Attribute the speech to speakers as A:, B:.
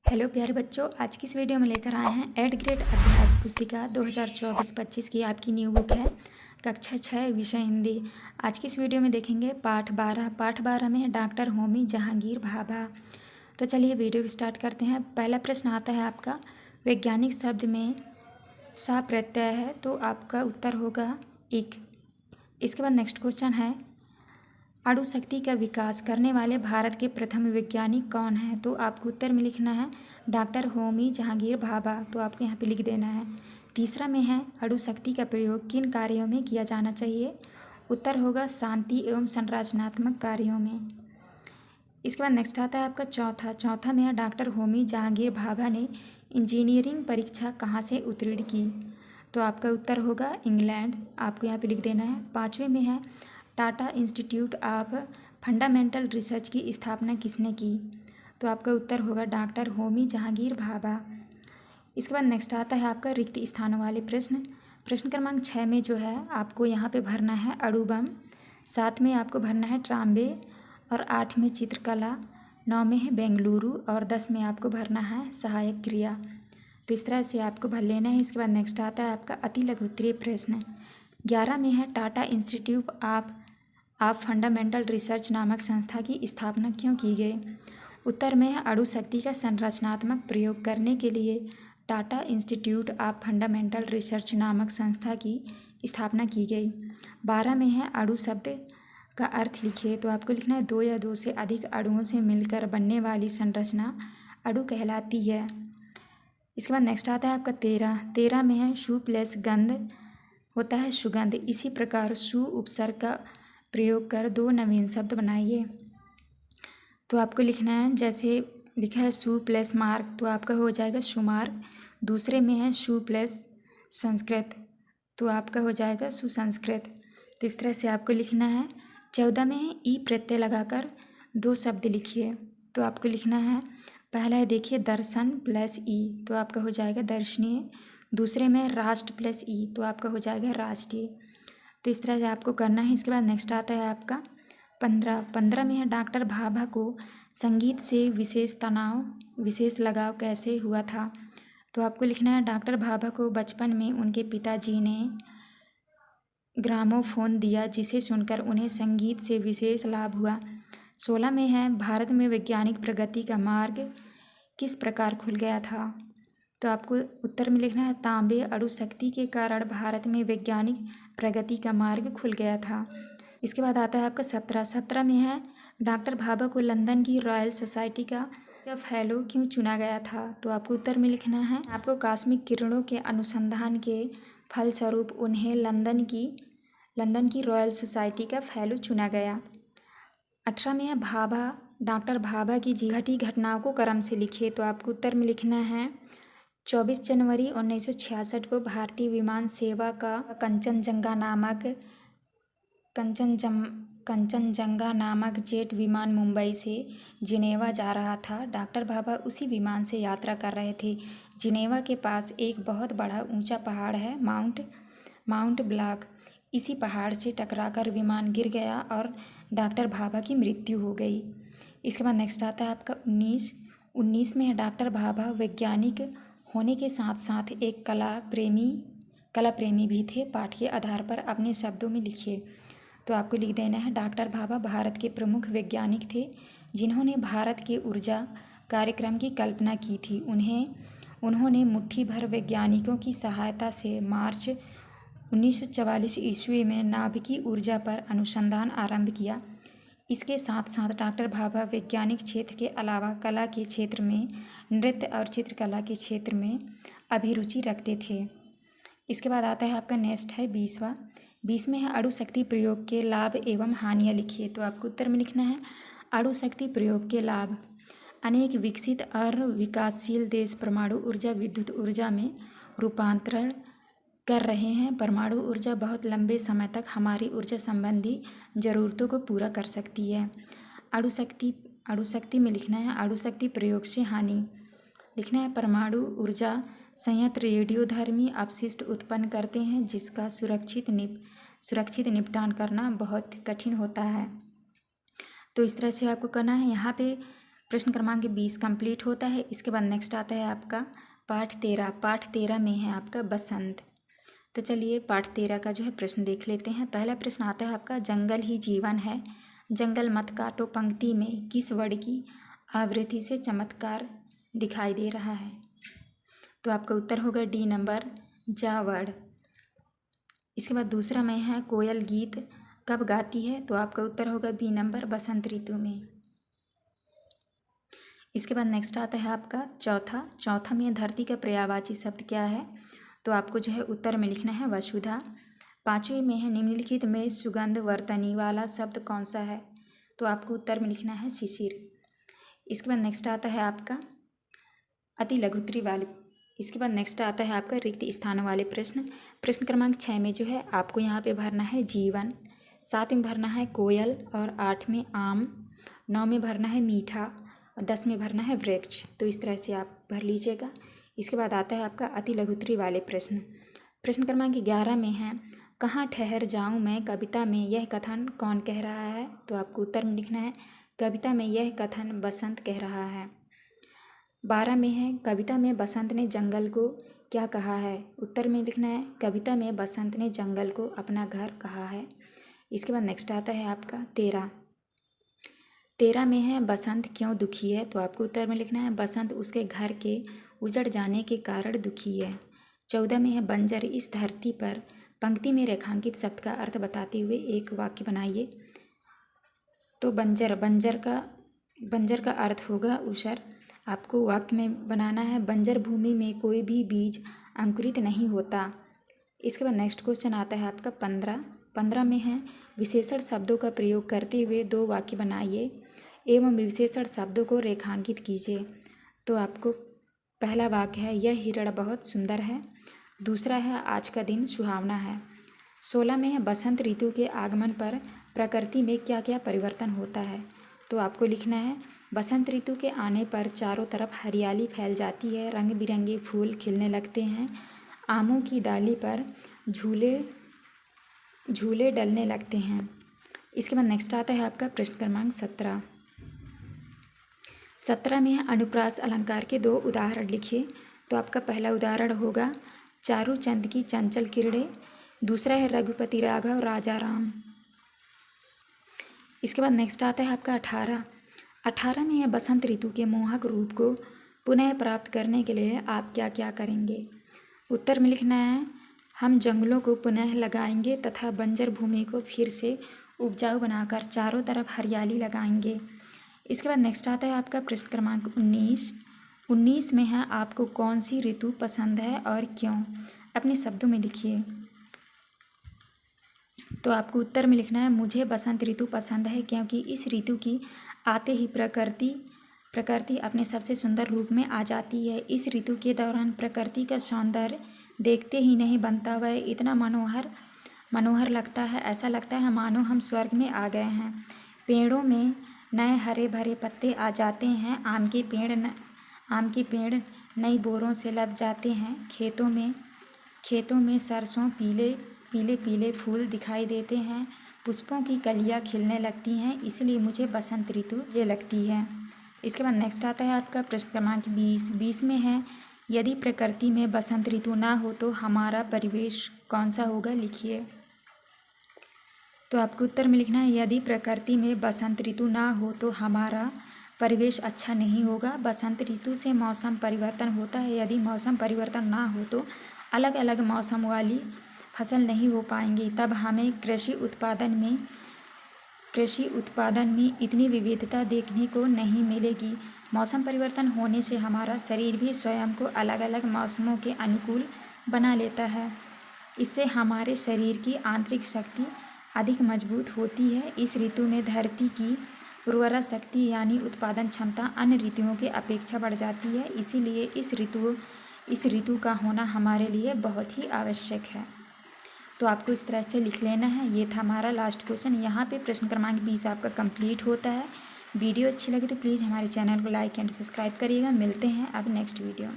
A: Hello प्यारे बच्चों, आज की इस वीडियो में लेकर आए हैं 8th ग्रेड अभ्यास पुस्तिका 2024-25 की आपकी न्यू बुक है कक्षा 6 विषय हिंदी। आज की इस वीडियो में देखेंगे पाठ 12 में डॉक्टर होमी जहांगीर भाभा। तो चलिए वीडियो को स्टार्ट करते हैं। पहला प्रश्न आता है आपका, वैज्ञानिक शब्द में सा प्रत्यय है तो आपका उत्तर होगा इक। इसके बाद नेक्स्ट क्वेश्चन है, अणु शक्ति का विकास करने वाले भारत के प्रथम वैज्ञानिक कौन हैं? तो आपको उत्तर में लिखना है डॉक्टर होमी जहांगीर भाभा। तो आपको यहाँ पे लिख देना है। तीसरा में है, अणु शक्ति का प्रयोग किन कार्यों में किया जाना चाहिए? उत्तर होगा शांति एवं संरचनात्मक कार्यों में। इसके बाद नेक्स्ट आता है आपका चौथा में है, डॉक्टर होमी जहांगीर भाभा ने इंजीनियरिंग परीक्षा कहाँ से उत्तीर्ण की? तो आपका उत्तर होगा इंग्लैंड। आपको यहाँ पे लिख देना है। पाँचवें में है, Tata institute of fundamental research की स्थापना किसने की? तो आपका उत्तर होगा डॉक्टर होमी जहांगीर भाभा। इसके बाद नेक्स्ट आता है आपका रिक्त स्थानों वाले प्रश्न क्रमांक 6 में जो है आपको यहाँ पे भरना है अणु बम, 7 में आपको भरना है ट्राम्बे और 8 में चित्रकला, 9 में है बेंगलुरु और 10 में आपको भरना है सहायक क्रिया। तो इस तरह से आपको भर लेना है। इसके बाद नेक्स्ट आता है आपका अति लघु उत्तरीय प्रश्न। 11 में है, Tata institute of fundamental research नामक संस्था की स्थापना क्यों की गई? उत्तर में है, अणु शक्ति का संरचनात्मक प्रयोग करने के लिए Tata institute of fundamental research नामक संस्था की स्थापना की गई। 12 में है, अणु शब्द का अर्थ लिखिए। तो आपको लिखना है दो या दो से अधिक अणुओं से मिलकर बनने वाली संरचना अणु कहलाती है। इसके बाद नेक्स्ट आता है आपका 13 में है, शु प्लस गंध होता है सुगंध। इसी प्रकार सु उपसर्ग का प्रयोग कर दो नवीन शब्द बनाइए। तो आपको लिखना है, जैसे लिखा है सु प्लस मार्ग, तो आपका हो जाएगा सुमार्ग। दूसरे में है सु प्लस संस्कृत, तो आपका हो जाएगा सुसंस्कृत। तो इस तरह से आपको लिखना है। 14 में है, ई प्रत्यय लगाकर दो शब्द लिखिए। तो आपको लिखना है, पहला है देखिए दर्शन प्लस ई, तो आपका हो जाएगा दर्शनीय। दूसरे में राष्ट्र प्लस ई, तो आपका हो जाएगा राष्ट्रीय। तो इस तरह से आपको करना है। इसके बाद नेक्स्ट आता है आपका 15 में है, डॉक्टर भाभा को संगीत से विशेष लगाव कैसे हुआ था? तो आपको लिखना है, डॉक्टर भाभा को बचपन में उनके पिताजी ने ग्रामोफोन दिया जिसे सुनकर उन्हें संगीत से विशेष लाभ हुआ। 16 में है, भारत में वैज्ञानिक प्रगति का मार्ग किस प्रकार खुल गया था? तो आपको उत्तर में लिखना है, तांबे अणु शक्ति के कारण भारत में वैज्ञानिक प्रगति का मार्ग खुल गया था। इसके बाद आता है आपका 17 में है, डॉक्टर भाभा को लंदन की रॉयल सोसाइटी का फेलो क्यों चुना गया था? तो आपको उत्तर में लिखना है, आपको कॉस्मिक किरणों के अनुसंधान के फलस्वरूप उन्हें लंदन की रॉयल सोसाइटी का फेलो चुना गया। 18 में है, डॉक्टर भाभा की घटी घटनाओं को क्रम से लिखिए। तो आपको उत्तर में लिखना है, 24 जनवरी 1966 को भारतीय विमान सेवा का कंचनजंगा नामक जेट विमान मुंबई से जिनेवा जा रहा था। डॉक्टर भाभा उसी विमान से यात्रा कर रहे थे। जिनेवा के पास एक बहुत बड़ा ऊंचा पहाड़ है, माउंट ब्लॉक। इसी पहाड़ से टकराकर विमान गिर गया और डॉक्टर भाभा की मृत्यु हो गई। इसके बाद नेक्स्ट आता है आपका 19 में है, डॉक्टर भाभा वैज्ञानिक होने के साथ साथ एक कला प्रेमी भी थे। पाठ के आधार पर अपने शब्दों में लिखिए। तो आपको लिख देना है, डॉक्टर भाभा भारत के प्रमुख वैज्ञानिक थे जिन्होंने भारत के ऊर्जा कार्यक्रम की कल्पना की थी। उन्होंने मुट्ठी भर वैज्ञानिकों की सहायता से मार्च 1944 ईस्वी में नाभिकीय ऊर्जा पर अनुसंधान आरंभ किया। इसके साथ साथ डॉक्टर भाभा वैज्ञानिक क्षेत्र के अलावा कला के क्षेत्र में, नृत्य और चित्रकला के क्षेत्र में अभिरुचि रखते थे। इसके बाद आता है आपका नेक्स्ट है 20 में है, अणु शक्ति प्रयोग के लाभ एवं हानियाँ लिखिए। तो आपको उत्तर में लिखना है, अणु शक्ति प्रयोग के लाभ। अनेक विकसित और विकासशील देश परमाणु ऊर्जा विद्युत ऊर्जा में रूपांतरण कर रहे हैं। परमाणु ऊर्जा बहुत लंबे समय तक हमारी ऊर्जा संबंधी ज़रूरतों को पूरा कर सकती है। अणु शक्ति में लिखना है, अणु शक्ति प्रयोग से हानि लिखना है, परमाणु ऊर्जा संयंत्र रेडियोधर्मी अपशिष्ट उत्पन्न करते हैं जिसका सुरक्षित निपटान करना बहुत कठिन होता है। तो इस तरह से आपको करना है। यहाँ पे प्रश्न क्रमांक 20 कंप्लीट होता है। इसके बाद नेक्स्ट आता है आपका पाठ 13। पाठ 13 में है आपका बसंत। तो चलिए पाठ 13 का जो है प्रश्न देख लेते हैं। पहला प्रश्न आता है आपका जंगल ही जीवन है, जंगल मत काटो पंक्ति में किस वर्ड की आवृत्ति से चमत्कार दिखाई दे रहा है। तो आपका उत्तर होगा डी नंबर, जा वर्ड। इसके बाद दूसरा में है कोयल गीत कब गाती है। तो आपका उत्तर होगा बी नंबर, बसंत ऋतु में। इसके बाद नेक्स्ट आता है आपका चौथा में धरती का पर्यायवाची शब्द क्या है। तो आपको जो है उत्तर में लिखना है वसुधा। पाँचवें में है निम्नलिखित में सुगंध वर्तनी वाला शब्द कौन सा है। तो आपको उत्तर में लिखना है शिशिर। इसके बाद नेक्स्ट आता है आपका अति लघुत्री वाले। इसके बाद नेक्स्ट आता है आपका रिक्त स्थानों वाले प्रश्न। प्रश्न क्रमांक 6 में जो है आपको यहाँ पे भरना है जीवन, 7 में भरना है कोयल और 8 में आम, 9 में भरना है मीठा और 10 में भरना है वृक्ष। तो इस तरह से आप भर लीजिएगा। इसके बाद आता है आपका अति लघुत्री वाले प्रश्न। प्रश्न क्रमांक 11 में है कहाँ ठहर जाऊँ मैं कविता में यह कथन कौन कह रहा है। तो आपको उत्तर में लिखना है कविता में यह कथन बसंत कह रहा है। 12 में है कविता में बसंत ने जंगल को क्या कहा है। उत्तर में लिखना है कविता में बसंत ने जंगल को अपना घर कहा है। इसके बाद नेक्स्ट आता है आपका 13 में है बसंत क्यों दुखी है। तो आपको उत्तर में लिखना है बसंत उसके घर के उजड़ जाने के कारण दुखी है। 14 में है बंजर इस धरती पर पंक्ति में रेखांकित शब्द का अर्थ बताते हुए एक वाक्य बनाइए। तो बंजर का अर्थ होगा ऊसर। आपको वाक्य में बनाना है बंजर भूमि में कोई भी बीज अंकुरित नहीं होता। इसके बाद नेक्स्ट क्वेश्चन आता है आपका 15 में है विशेषण शब्दों का प्रयोग करते हुए 2 वाक्य बनाइए एवं विशेषण शब्दों को रेखांकित कीजिए। तो आपको पहला वाक्य है यह हिरण बहुत सुंदर है, दूसरा है आज का दिन सुहावना है। 16 में है बसंत ऋतु के आगमन पर प्रकृति में क्या क्या परिवर्तन होता है। तो आपको लिखना है बसंत ऋतु के आने पर चारों तरफ हरियाली फैल जाती है, रंग बिरंगे फूल खिलने लगते हैं, आमों की डाली पर झूले डलने लगते हैं। इसके बाद नेक्स्ट आता है आपका प्रश्न क्रमांक 17 में अनुप्रास अलंकार के 2 उदाहरण लिखिए। तो आपका पहला उदाहरण होगा चारू चंद की चंचल किरणें, दूसरा है रघुपति राघव राजा राम। इसके बाद नेक्स्ट आता है आपका 18 में है बसंत ऋतु के मोहक रूप को पुनः प्राप्त करने के लिए आप क्या क्या करेंगे। उत्तर में लिखना है हम जंगलों को पुनः लगाएंगे तथा बंजर भूमि को फिर से उपजाऊ बनाकर चारों तरफ हरियाली लगाएंगे। इसके बाद नेक्स्ट आता है आपका प्रश्न क्रमांक 19 में है आपको कौन सी ऋतु पसंद है और क्यों, अपने शब्दों में लिखिए। तो आपको उत्तर में लिखना है मुझे बसंत ऋतु पसंद है क्योंकि इस ऋतु की आते ही प्रकृति अपने सबसे सुंदर रूप में आ जाती है। इस ऋतु के दौरान प्रकृति का सौंदर्य देखते ही नहीं बनता, वह इतना मनोहर लगता है, ऐसा लगता है मानो हम स्वर्ग में आ गए हैं। पेड़ों में नए हरे भरे पत्ते आ जाते हैं, आम के पेड़ नई बोरों से लद जाते हैं, खेतों में सरसों पीले फूल दिखाई देते हैं, पुष्पों की कलियां खिलने लगती हैं, इसलिए मुझे बसंत ऋतु ये लगती है। इसके बाद नेक्स्ट आता है आपका प्रश्न क्रमांक 20 में है यदि प्रकृति में बसंत ऋतु ना हो तो हमारा परिवेश कौन सा होगा, लिखिए। तो आपको उत्तर में लिखना है यदि प्रकृति में बसंत ऋतु ना हो तो हमारा परिवेश अच्छा नहीं होगा। बसंत ऋतु से मौसम परिवर्तन होता है, यदि मौसम परिवर्तन ना हो तो अलग अलग मौसम वाली फसल नहीं हो पाएंगी, तब हमें कृषि उत्पादन में इतनी विविधता देखने को नहीं मिलेगी। मौसम परिवर्तन होने से हमारा शरीर भी स्वयं को अलग अलग मौसमों के अनुकूल बना लेता है, इससे हमारे शरीर की आंतरिक शक्ति अधिक मजबूत होती है। इस ऋतु में धरती की उर्वरा शक्ति यानी उत्पादन क्षमता अन्य ऋतुओं की अपेक्षा बढ़ जाती है, इसीलिए इस ऋतु का होना हमारे लिए बहुत ही आवश्यक है। तो आपको इस तरह से लिख लेना है। ये था हमारा लास्ट क्वेश्चन। यहाँ पे प्रश्न क्रमांक 20 आपका कंप्लीट होता है। वीडियो अच्छी लगी तो प्लीज़ हमारे चैनल को लाइक एंड सब्सक्राइब करिएगा। मिलते हैं अब नेक्स्ट वीडियो में।